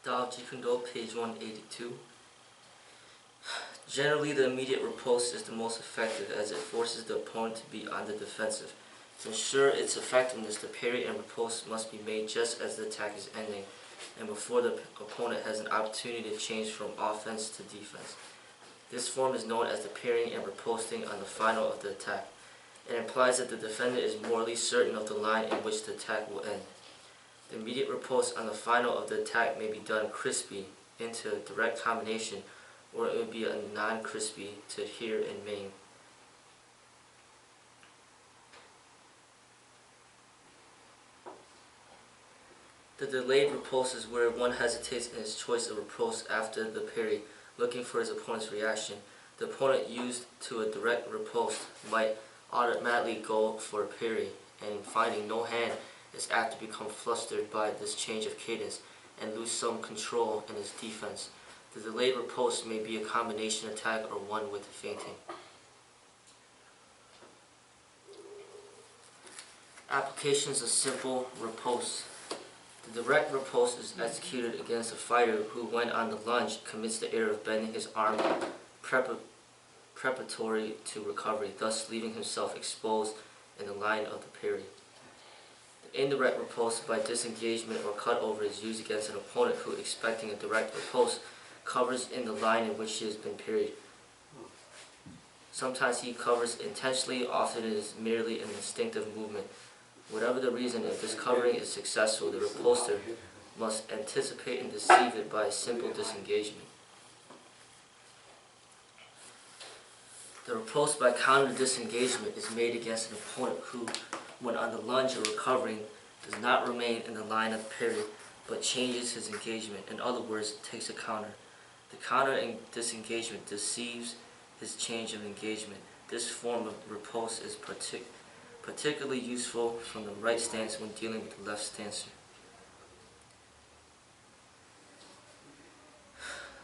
Tao of Jeet, page 182. Generally, the immediate riposte is the most effective as it forces the opponent to be on the defensive. To ensure its effectiveness, the parry and riposte must be made just as the attack is ending and before the opponent has an opportunity to change from offense to defense. This form is known as the parrying and riposting on the final of the attack. It implies that the defendant is morally certain of the line in which the attack will end. The immediate riposte on the final of the attack may be done crispy into a direct combination, or it would be a non-crispy to here and main. The delayed riposte is where one hesitates in his choice of riposte after the parry, looking for his opponent's reaction. The opponent used to a direct riposte might automatically go for a parry, and finding no hand is apt to become flustered by this change of cadence and lose some control in his defense. The delayed riposte may be a combination attack or one with feinting. Applications of simple riposte. The direct riposte is executed against a fighter who, when on the lunge, commits the error of bending his arm preparatory to recovery, thus leaving himself exposed in the line of the parry. The indirect riposte by disengagement or cutover is used against an opponent who, expecting a direct riposte, covers in the line in which he has been parried. Sometimes he covers intentionally, often it is merely an instinctive movement. Whatever the reason, if this covering is successful, the riposter must anticipate and deceive it by a simple disengagement. The riposte by counter disengagement is made against an opponent who, when on the lunge or recovering, does not remain in the line of parry, but changes his engagement. In other words, takes a counter. The counter and disengagement deceives his change of engagement. This form of riposte is particularly useful from the right stance when dealing with the left stancer.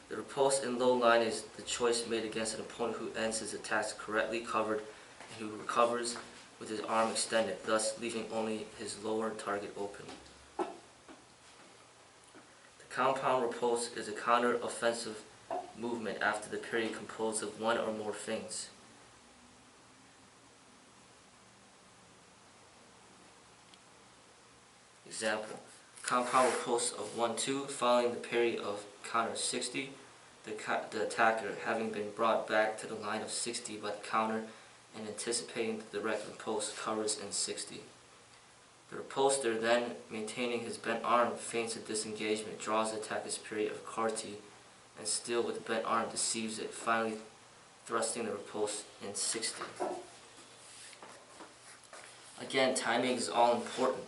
The riposte in low line is the choice made against an opponent who ends his attacks correctly covered and who recovers with his arm extended, thus leaving only his lower target open. The compound riposte is a counter-offensive movement after the parry composed of one or more feints. Example: compound riposte of 1-2 following the parry of counter 60. The attacker, having been brought back to the line of 60 by the counter and anticipating the direct riposte, covers in 60. The riposter then, maintaining his bent arm, feints a disengagement, draws the attacker's parry of Karti, and still with the bent arm deceives it, finally thrusting the riposte in 60. Again, timing is all important.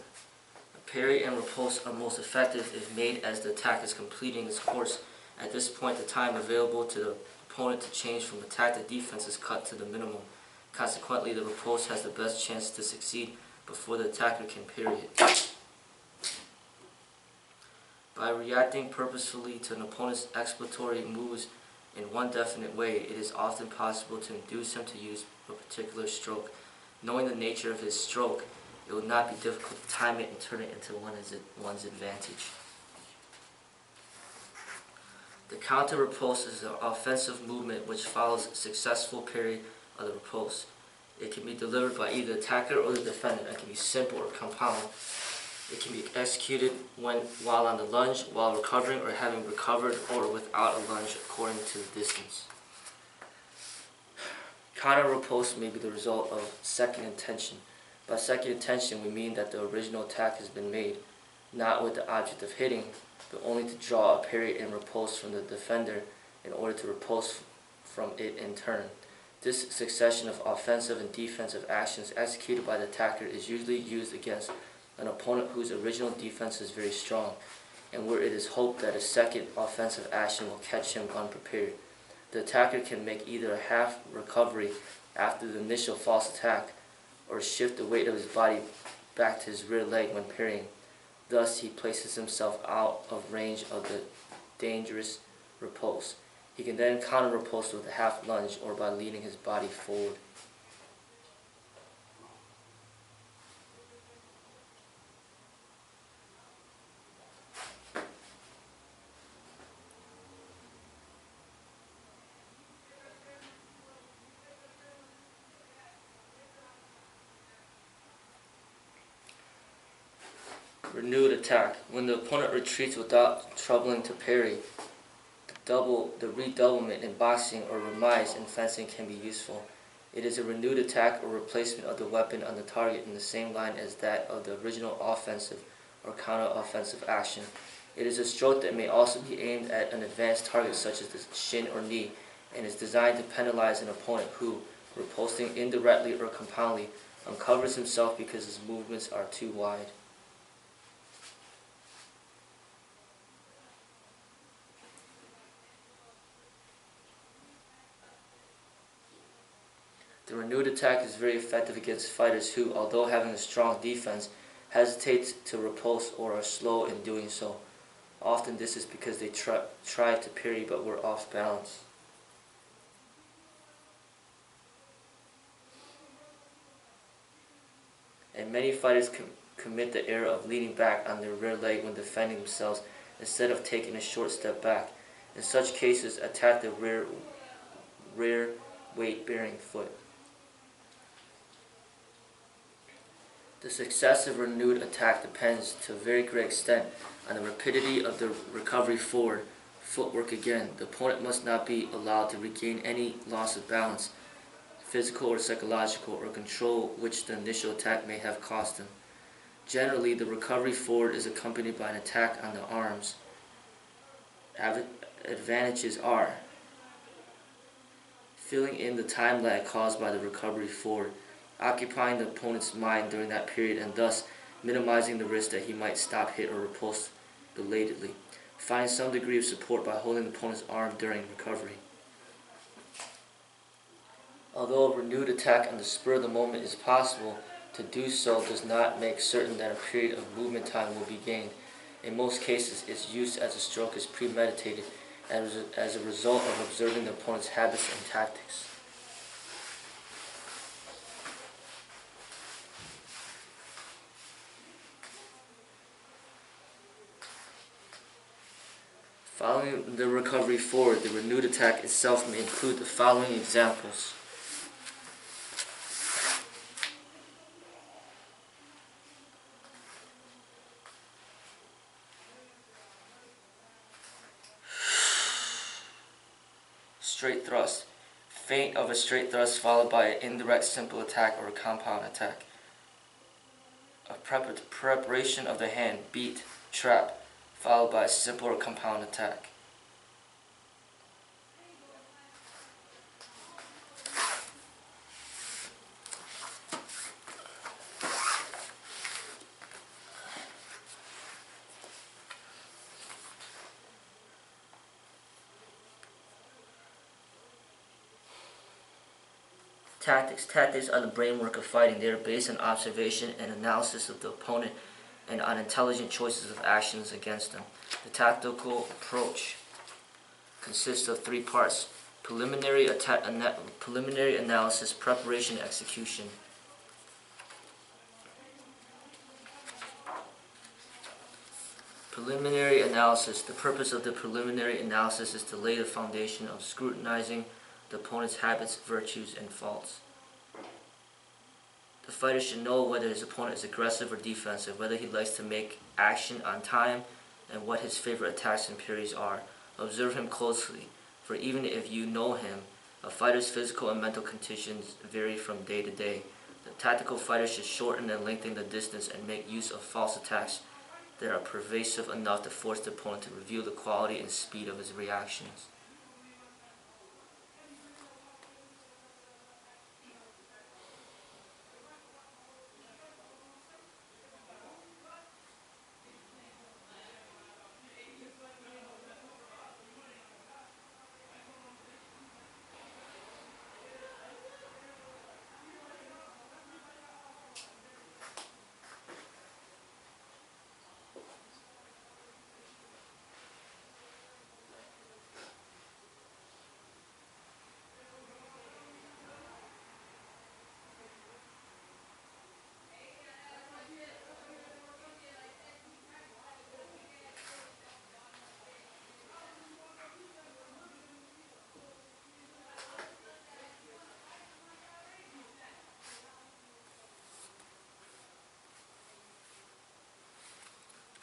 A parry and riposte are most effective if made as the attack is completing its course. At this point, the time available to the opponent to change from attack to defense is cut to the minimum. Consequently, the riposte has the best chance to succeed before the attacker can parry it. By reacting purposefully to an opponent's exploratory moves in one definite way, it is often possible to induce him to use a particular stroke. Knowing the nature of his stroke, it will not be difficult to time it and turn it into one's advantage. The counter riposte is an offensive movement which follows a successful parry of the riposte. It can be delivered by either the attacker or the defendant. It can be simple or compound. It can be executed while on the lunge, while recovering, or having recovered, or without a lunge according to the distance. Counter riposte may be the result of second intention. By second intention, we mean that the original attack has been made, not with the object of hitting, but only to draw a parry and riposte from the defender in order to riposte from it in turn. This succession of offensive and defensive actions executed by the attacker is usually used against an opponent whose original defense is very strong, and where it is hoped that a second offensive action will catch him unprepared. The attacker can make either a half recovery after the initial false attack, or shift the weight of his body back to his rear leg when parrying. Thus, he places himself out of range of the dangerous riposte. He can then counter riposte with a half lunge or by leaning his body forward. Renewed attack. When the opponent retreats without troubling to parry, the redoublement in boxing or remise in fencing can be useful. It is a renewed attack or replacement of the weapon on the target in the same line as that of the original offensive or counter-offensive action. It is a stroke that may also be aimed at an advanced target such as the shin or knee, and is designed to penalize an opponent who, riposting indirectly or compoundly, uncovers himself because his movements are too wide. The renewed attack is very effective against fighters who, although having a strong defense, hesitate to riposte or are slow in doing so. Often this is because they tried to parry but were off balance. And many fighters commit the error of leaning back on their rear leg when defending themselves instead of taking a short step back. In such cases, attack the rear weight-bearing foot. The success of renewed attack depends to a very great extent on the rapidity of the recovery forward. Footwork again. The opponent must not be allowed to regain any loss of balance, physical or psychological, or control which the initial attack may have cost him. Generally, the recovery forward is accompanied by an attack on the arms. Advantages are filling in the time lag caused by the recovery forward, occupying the opponent's mind during that period and thus minimizing the risk that he might stop, hit, or riposte belatedly. Finding some degree of support by holding the opponent's arm during recovery. Although a renewed attack on the spur of the moment is possible, to do so does not make certain that a period of movement time will be gained. In most cases, its use as a stroke is premeditated as a result of observing the opponent's habits and tactics. Following the recovery forward, the renewed attack itself may include the following examples. Straight thrust. Feint of a straight thrust followed by an indirect simple attack or a compound attack. A preparation of the hand, beat, trap, followed by a simple or compound attack. Tactics. Tactics are the brainwork of fighting. They are based on observation and analysis of the opponent and on intelligent choices of actions against them. The tactical approach consists of three parts: preliminary analysis, preparation, and execution. Preliminary analysis. The purpose of the preliminary analysis is to lay the foundation of scrutinizing the opponent's habits, virtues, and faults. The fighter should know whether his opponent is aggressive or defensive, whether he likes to make action on time, and what his favorite attacks and parries are. Observe him closely, for even if you know him, a fighter's physical and mental conditions vary from day to day. The tactical fighter should shorten and lengthen the distance and make use of false attacks that are pervasive enough to force the opponent to reveal the quality and speed of his reactions.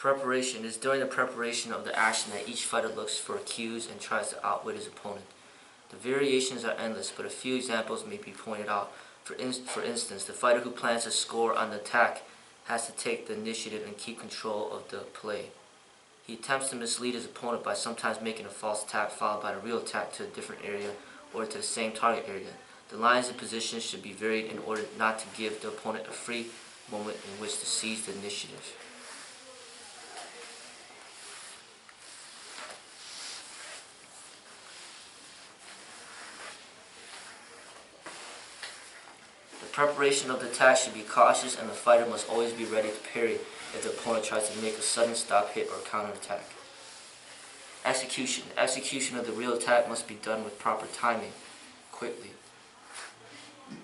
Preparation is during the preparation of the action that each fighter looks for cues and tries to outwit his opponent. The variations are endless, but a few examples may be pointed out. For instance, the fighter who plans to score on the attack has to take the initiative and keep control of the play. He attempts to mislead his opponent by sometimes making a false attack followed by a real attack to a different area or to the same target area. The lines and positions should be varied in order not to give the opponent a free moment in which to seize the initiative. The preparation of the attack should be cautious, and the fighter must always be ready to parry if the opponent tries to make a sudden stop hit or counterattack. Execution. Execution of the real attack must be done with proper timing, quickly.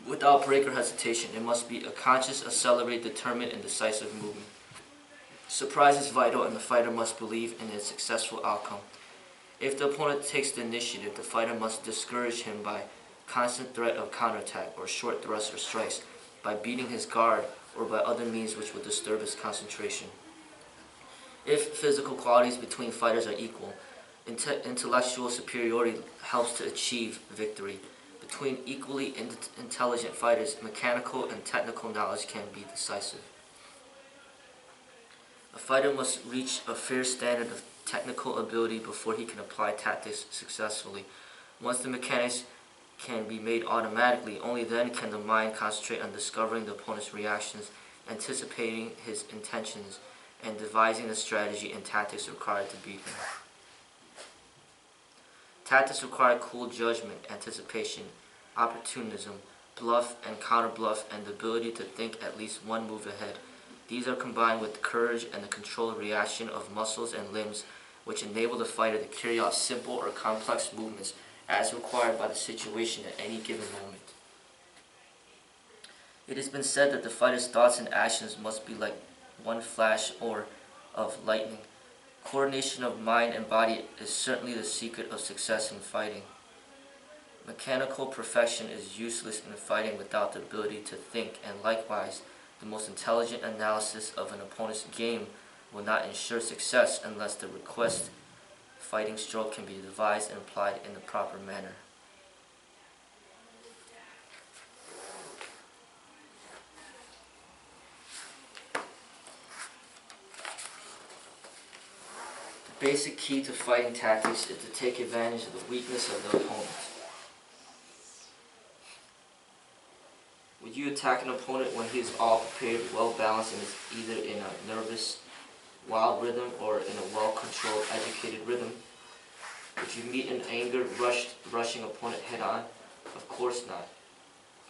Without break or hesitation, it must be a conscious, accelerated, determined, and decisive movement. Surprise is vital, and the fighter must believe in its successful outcome. If the opponent takes the initiative, the fighter must discourage him by constant threat of counterattack or short thrusts or strikes, by beating his guard, or by other means which would disturb his concentration. If physical qualities between fighters are equal, intellectual superiority helps to achieve victory. Between equally intelligent fighters, mechanical and technical knowledge can be decisive. A fighter must reach a fair standard of technical ability before he can apply tactics successfully. Once the mechanics can be made automatically, only then can the mind concentrate on discovering the opponent's reactions, anticipating his intentions, and devising the strategy and tactics required to beat him. Tactics require cool judgment, anticipation, opportunism, bluff and counter-bluff, and the ability to think at least one move ahead. These are combined with courage and the controlled reaction of muscles and limbs, which enable the fighter to carry out simple or complex movements as required by the situation at any given moment. It has been said that the fighter's thoughts and actions must be like one flash of lightning. Coordination of mind and body is certainly the secret of success in fighting. Mechanical perfection is useless in fighting without the ability to think, and likewise, the most intelligent analysis of an opponent's game will not ensure success unless the request fighting stroke can be devised and applied in the proper manner. The basic key to fighting tactics is to take advantage of the weakness of the opponent. Would you attack an opponent when he is all prepared, well balanced, and is either in a nervous, wild rhythm or in a well-controlled, educated rhythm? Would you meet in anger, rushing opponent head-on? Of course not.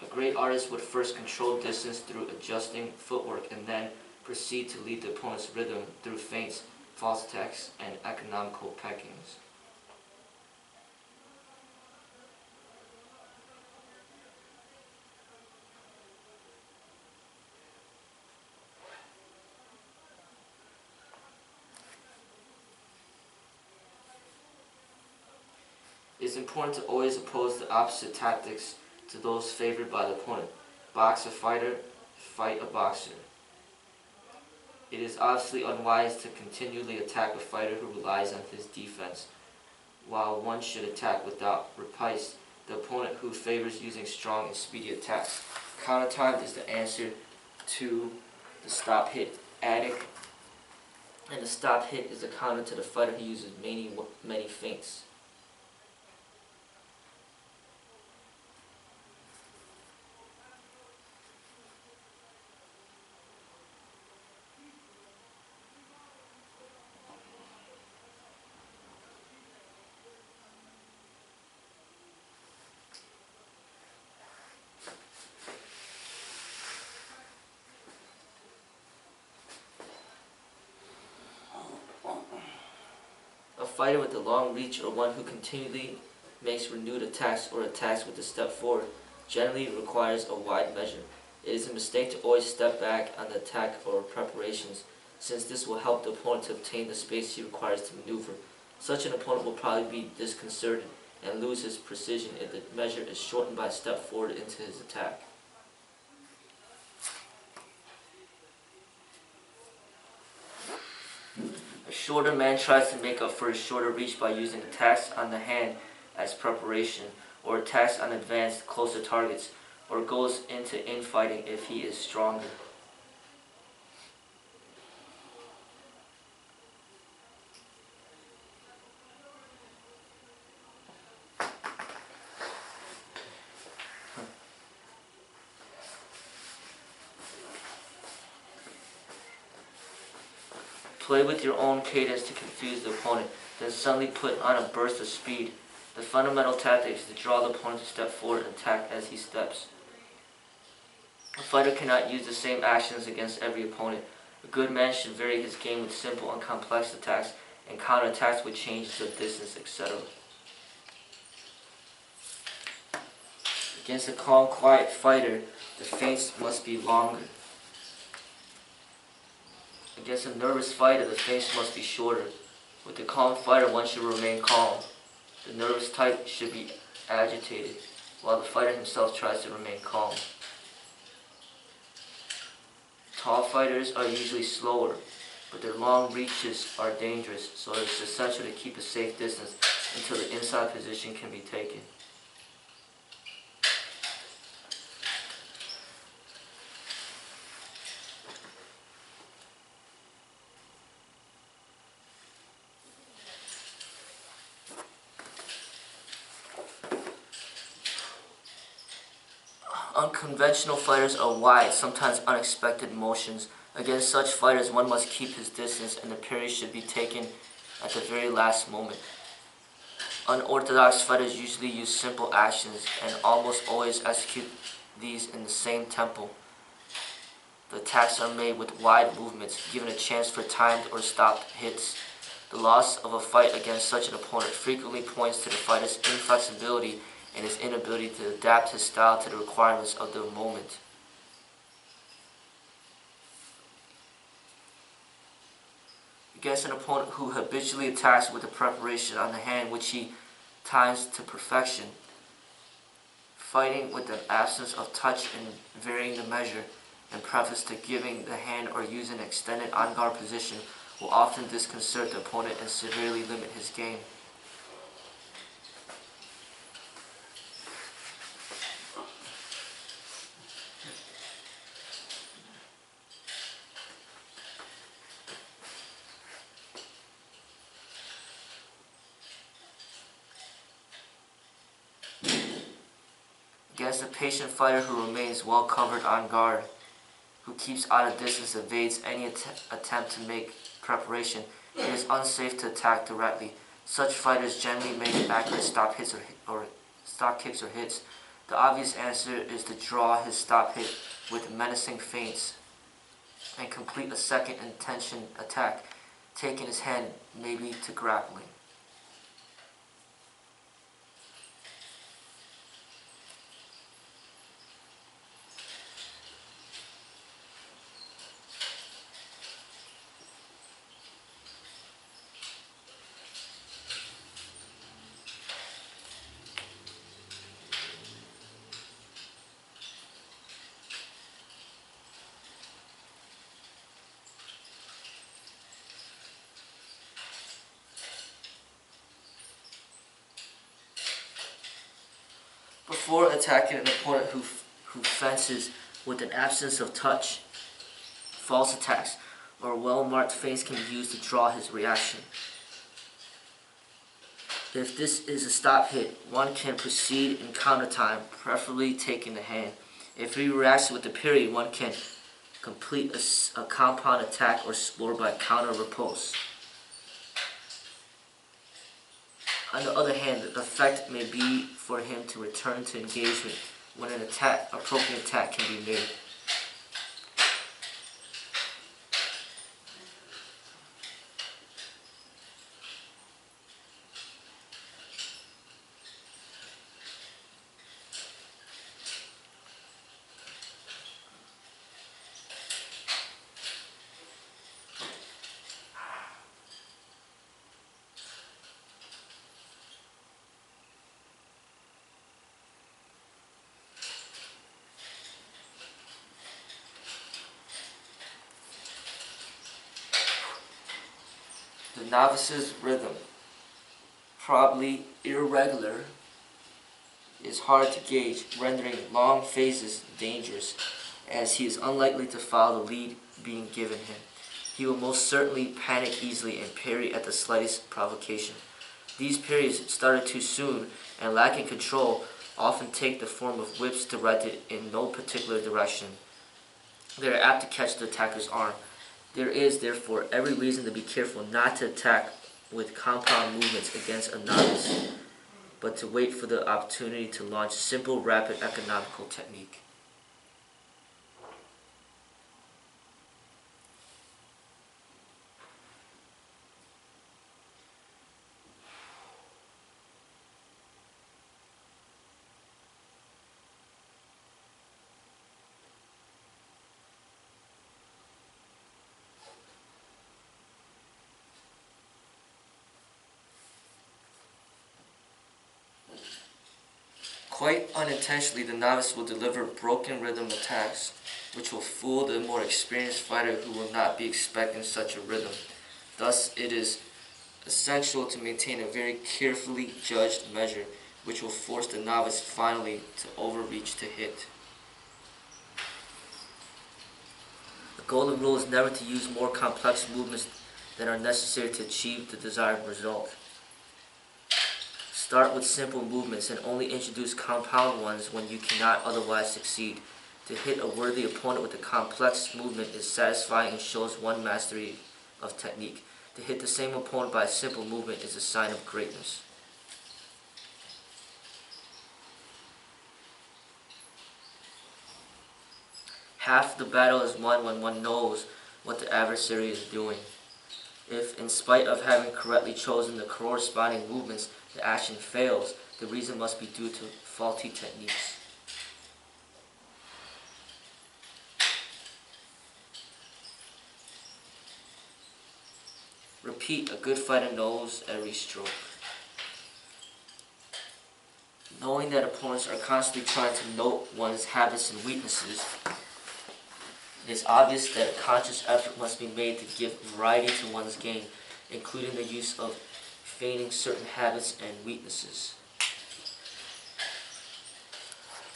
A great artist would first control distance through adjusting footwork and then proceed to lead the opponent's rhythm through feints, false attacks, and economical peckings. It is important to always oppose the opposite tactics to those favored by the opponent. Box a fighter, fight a boxer. It is obviously unwise to continually attack a fighter who relies on his defense, while one should attack without repulse the opponent who favors using strong and speedy attacks. Counter time is the answer to the stop hit addict, and the stop hit is the counter to the fighter who uses many feints. A fighter with a long reach, or one who continually makes renewed attacks or attacks with a step forward, generally requires a wide measure. It is a mistake to always step back on the attack or preparations, since this will help the opponent to obtain the space he requires to maneuver. Such an opponent will probably be disconcerted and lose his precision if the measure is shortened by a step forward into his attack. A shorter man tries to make up for his shorter reach by using attacks on the hand as preparation, or attacks on advanced, closer targets, or goes into infighting if he is stronger. Play with your own cadence to confuse the opponent, then suddenly put on a burst of speed. The fundamental tactic is to draw the opponent to step forward and attack as he steps. A fighter cannot use the same actions against every opponent. A good man should vary his game with simple and complex attacks and counterattacks with changes of distance, etc. Against a calm, quiet fighter, the feints must be longer. Against a nervous fighter, the feints must be shorter. With the calm fighter, one should remain calm. The nervous type should be agitated, while the fighter himself tries to remain calm. Tall fighters are usually slower, but their long reaches are dangerous, so it's essential to keep a safe distance until the inside position can be taken. Unconventional fighters are wide, sometimes unexpected motions. Against such fighters, one must keep his distance and the parry should be taken at the very last moment. Unorthodox fighters usually use simple actions and almost always execute these in the same tempo. The attacks are made with wide movements, given a chance for timed or stopped hits. The loss of a fight against such an opponent frequently points to the fighter's inflexibility and his inability to adapt his style to the requirements of the moment. Against an opponent who habitually attacks with a preparation on the hand which he times to perfection, fighting with an absence of touch and varying the measure in preface to giving the hand or using an extended on-guard position will often disconcert the opponent and severely limit his game. Against a patient fighter who remains well covered on guard, who keeps out of distance, evades any attempt to make preparation, it is unsafe to attack directly. Such fighters generally make accurate stop kicks or hits. The obvious answer is to draw his stop hit with menacing feints and complete a second intention attack, taking his hand maybe to grappling. Before attacking an opponent who fences with an absence of touch, false attacks or well-marked feints can be used to draw his reaction. If this is a stop hit, one can proceed in counter time, preferably taking the hand. If he reacts with the parry, one can complete a compound attack or score by counter riposte. On the other hand, the effect may be for him to return to engagement when an appropriate attack can be made. The novice's rhythm, probably irregular, is hard to gauge, rendering long phases dangerous, as he is unlikely to follow the lead being given him. He will most certainly panic easily and parry at the slightest provocation. These parries, started too soon and lacking control, often take the form of whips directed in no particular direction. They are apt to catch the attacker's arm. There is, therefore, every reason to be careful not to attack with compound movements against a novice, but to wait for the opportunity to launch simple, rapid, economical technique. Quite unintentionally, the novice will deliver broken rhythm attacks, which will fool the more experienced fighter who will not be expecting such a rhythm. Thus, it is essential to maintain a very carefully judged measure, which will force the novice finally to overreach to hit. The golden rule is never to use more complex movements than are necessary to achieve the desired result. Start with simple movements and only introduce compound ones when you cannot otherwise succeed. To hit a worthy opponent with a complex movement is satisfying and shows one mastery of technique. To hit the same opponent by a simple movement is a sign of greatness. Half the battle is won when one knows what the adversary is doing. If, in spite of having correctly chosen the corresponding movements, the action fails, the reason must be due to faulty techniques. Repeat, a good fighter knows every stroke. Knowing that opponents are constantly trying to note one's habits and weaknesses, it is obvious that a conscious effort must be made to give variety to one's game, including the use of feigning certain habits and weaknesses.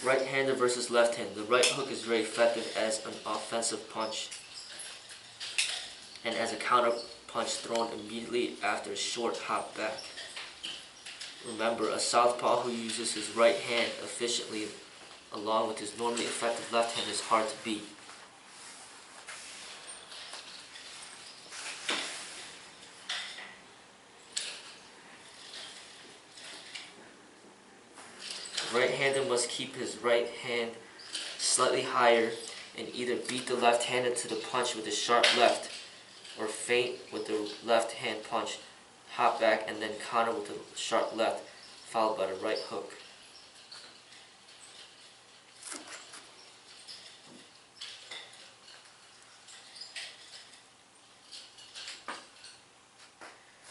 Right-hander versus left-hand. The right hook is very effective as an offensive punch and as a counter punch thrown immediately after a short hop back. Remember, a southpaw who uses his right hand efficiently along with his normally effective left hand is hard to beat. The right-hander must keep his right hand slightly higher and either beat the left-hander to the punch with a sharp left or feint with the left hand punch, hop back, and then counter with a sharp left, followed by the right hook.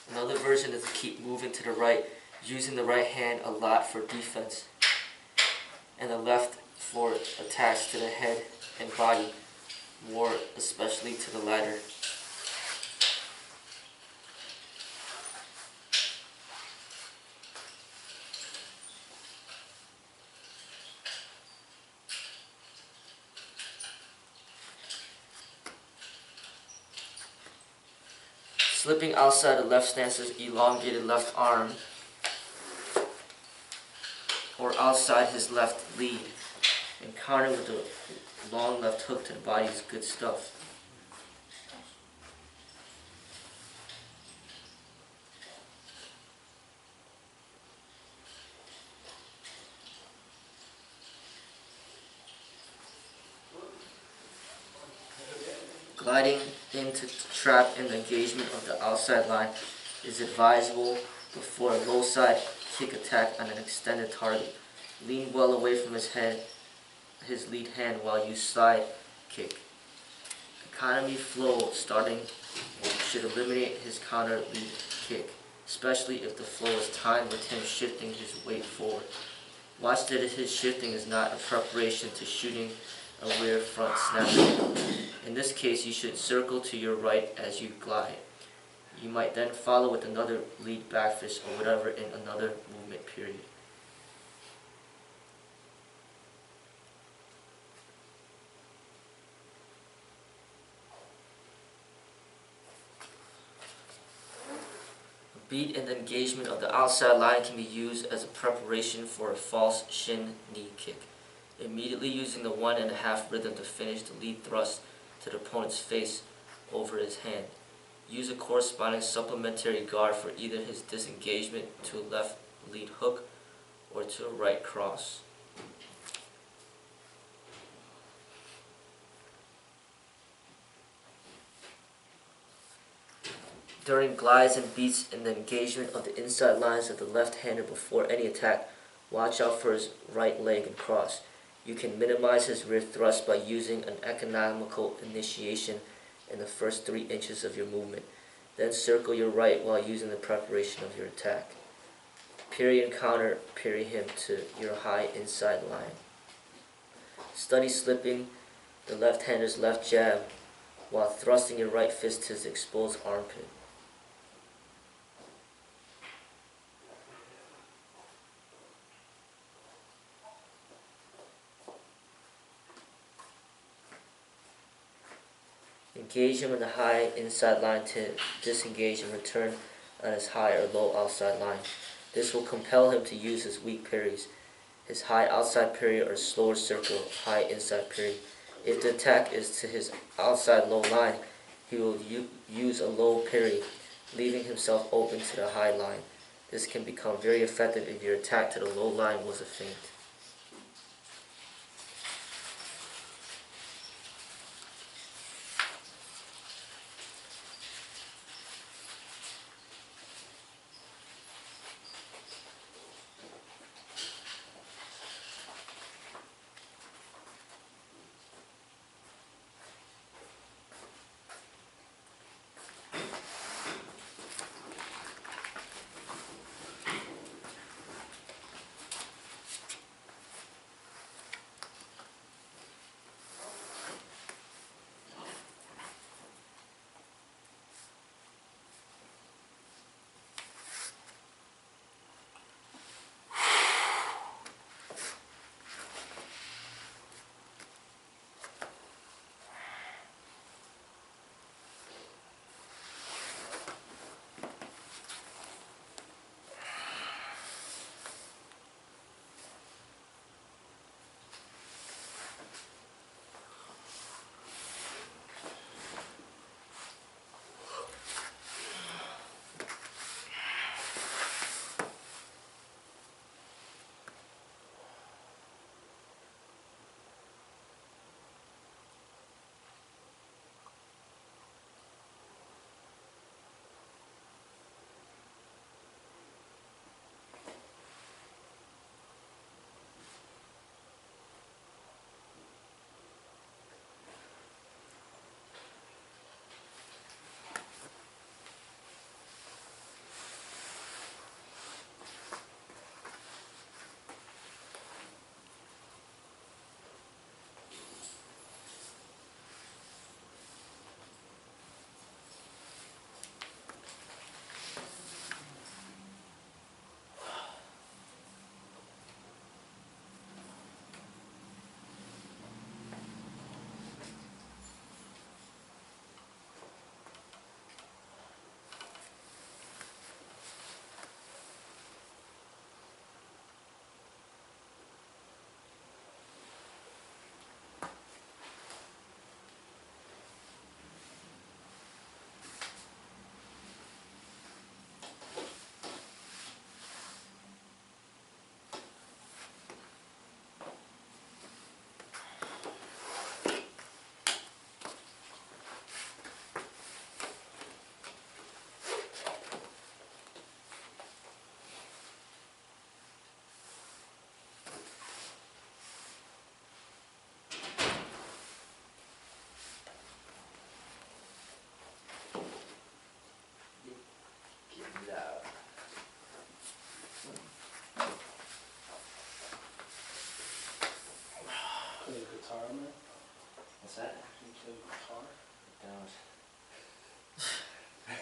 Another version is to keep moving to the right, using the right hand a lot for defense, and the left for attacks to the head and body, more especially to the latter. Slipping outside the left stance's elongated left arm or outside his left lead and counter with a long left hook to the body is good stuff. Gliding into trap in the engagement of the outside line is advisable before a low side kick attack on an extended target. Lean well away from his lead hand while you side kick. Economy flow starting should eliminate his counter lead kick, especially if the flow is timed with him shifting his weight forward. Watch that his shifting is not a preparation to shooting a rear front snap kick. In this case, you should circle to your right as you glide. You might then follow with another lead back fist or whatever in another movement period. A beat and engagement of the outside line can be used as a preparation for a false shin knee kick. Immediately using the 1.5 rhythm to finish the lead thrust to the opponent's face over his hand. Use a corresponding supplementary guard for either his disengagement to a left lead hook or to a right cross. During glides and beats and the engagement of the inside lines of the left-hander before any attack, watch out for his right leg and cross. You can minimize his rear thrust by using an economical initiation in the first 3 inches of your movement. Then circle your right while using the preparation of your attack. Parry and counter parry him to your high inside line. Study slipping the left-hander's left jab while thrusting your right fist to his exposed armpit. Engage him in the high inside line to disengage and return on his high or low outside line. This will compel him to use his weak parries, his high outside parry or slower circle high inside parry. If the attack is to his outside low line, he will use a low parry, leaving himself open to the high line. This can become very effective if your attack to the low line was a feint.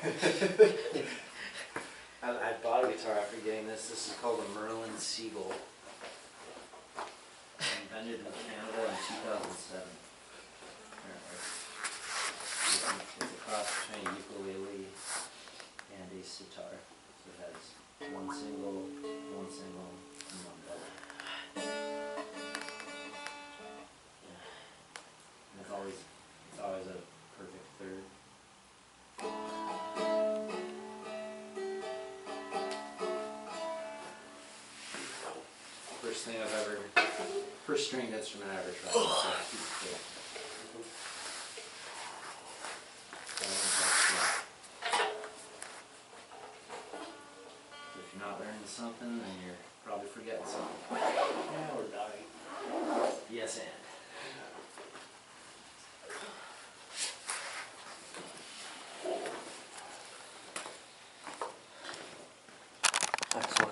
I bought a guitar after getting this. This is called a Merlin Seagull. Invented in Canada in 2007. Apparently. It's a cross between a ukulele and a sitar. So it has one single, and one double. And it's always a perfect third. First stringed instrument I ever tried. So if you're not learning something, then you're probably forgetting something.